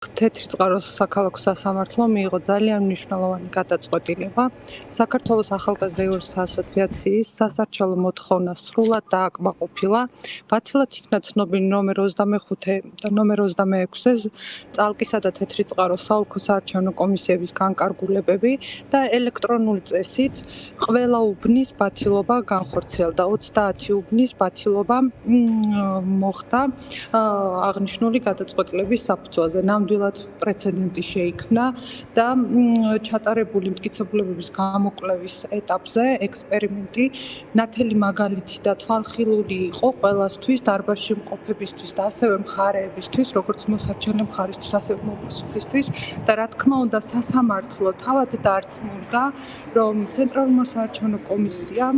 თეთრი წყაროს საქალაქო სასამართლომ მიიღო ძალიან მნიშვნელოვანი გადაწყვეტილება. საქართველოს ახალგაზრდა იურისტთა ასოციაციის სასარჩელო მოთხოვნა სრულად დააკმაყოფილა. ბათილად იქნა ცნობილი ნომერ 25 და ნომერ 26-ზე წალკისა და თეთრი წყაროს საოლქო საარჩევნო კომისიების განკარგულებები და ელექტრონული წესით ყველა უბნის ბათილობა განხორციელდა. 30 უბნის ბათილობა მოხდა აღნიშნული გადაწყვეტილების საფუძველზე. ნამდვილად პრეცედენტი შეიქმნა და ჩატარებული მტკიცებულებების გამოკვლევის ეტაპზე ექსპერიმენტი ნათელი მაგალითი და თვალხილული იყო ყველასთვის, დარბაზში მყოფებისთვის და ასევე მხარეებისთვის, როგორც მოსარჩენე მხარისთვის, ასევე მოპასუხისთვის და რა თქმა უნდა სასამართლო თავად დარწმუნდა, რომ ცენტრალურმა საარჩევნო კომისიამ,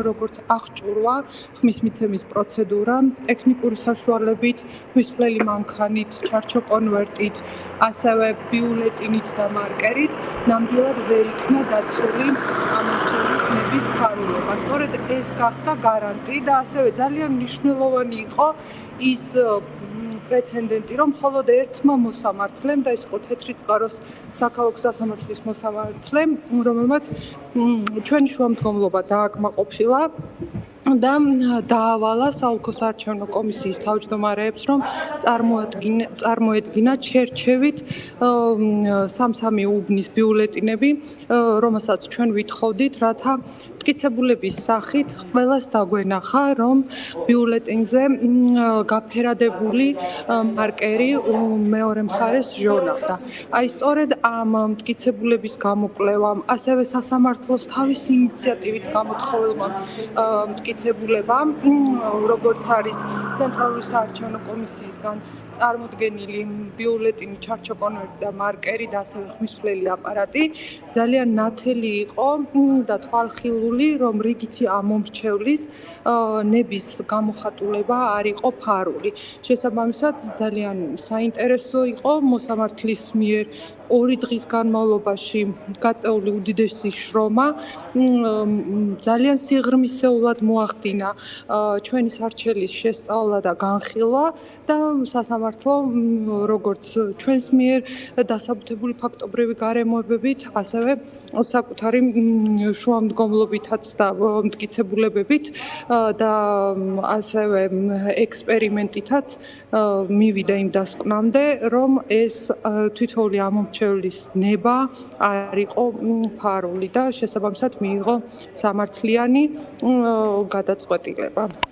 როგორც აღჭურვა ხმის მიცემის პროცედურა, ტექნიკური საშუალებით, მისვლელი მანქანით, ჩარჩო კონვერტით, ასევე ბიულეტინით და მარკერით, ნამდვილად ვერ იქნა დაცული ამორჩევის ნების ფარულობა. სწორედ ეს გახდა გარანტი და ასევე ძალიან მნიშვნელოვანი იყო ის პრეცედენტი, რომ მხოლოდ ერთმა მოსამართლემ და ის იყო თეთრი წყაროს საქალაქო სასამართლოს მოსამართლემ, რომელმაც ჩვენი შუამდგომლობა დააკმაყოფილა და დაავალა საოლქო საარჩევნო კომისიის თავმჯდომარეებს, რომ წარმოედგინათ შერჩევით სამ-სამი უბნის ბიულეტინები, რომელსაც ჩვენ ვითხოვდით, რათა მტკიცებულების სახით ყველას დაგვენახა, რომ ბიულეტინზე გაფერადებული მარკერი მეორე მხარეს ჟონავდა. აი სწორედ ამ მტკიცებულების გამოკვლევამ, ასევე სასამართლოს თავისი ინიციატივით გამოთხოვილმა მტკიცებულებამ, როგორც არის ცენტრალური საარჩევნო კომისიისგან წარმოდგენილი ბიულეტინი, ჩარჩო კონვერტი და მარკერი და ასევე ხმისვლელი აპარატი ძალიან ნათელი იყო და თვალხილული, რომ რიგითი ამომრჩევლის ნების გამოხატულება არ იყო ფარული. შესაბამისად, ძალიან საინტერესო იყო მოსამართლის მიერ 2 დღის განმავლობაში გაწეული უდიდესი შრომა, ძალიან სიღრმისეულად მოახდინა ჩვენი სარჩელის შესწავლა და განხილვა და სასამართლო როგორც ჩვენს მიერ დასაბუთებული ფაქტობრივი გარემოებებით, ასევე საკუთარი შუამდგომლობითაც და მტკიცებულებებით და ასევე ექსპერიმენტითაც მივიდა იმ დასკვნამდე, რომ ეს თითოეული ამომრჩევლის ნება არ იყო ფარული და შესაბამისად მიიღო სამართლიანი გადაწყვეტილება.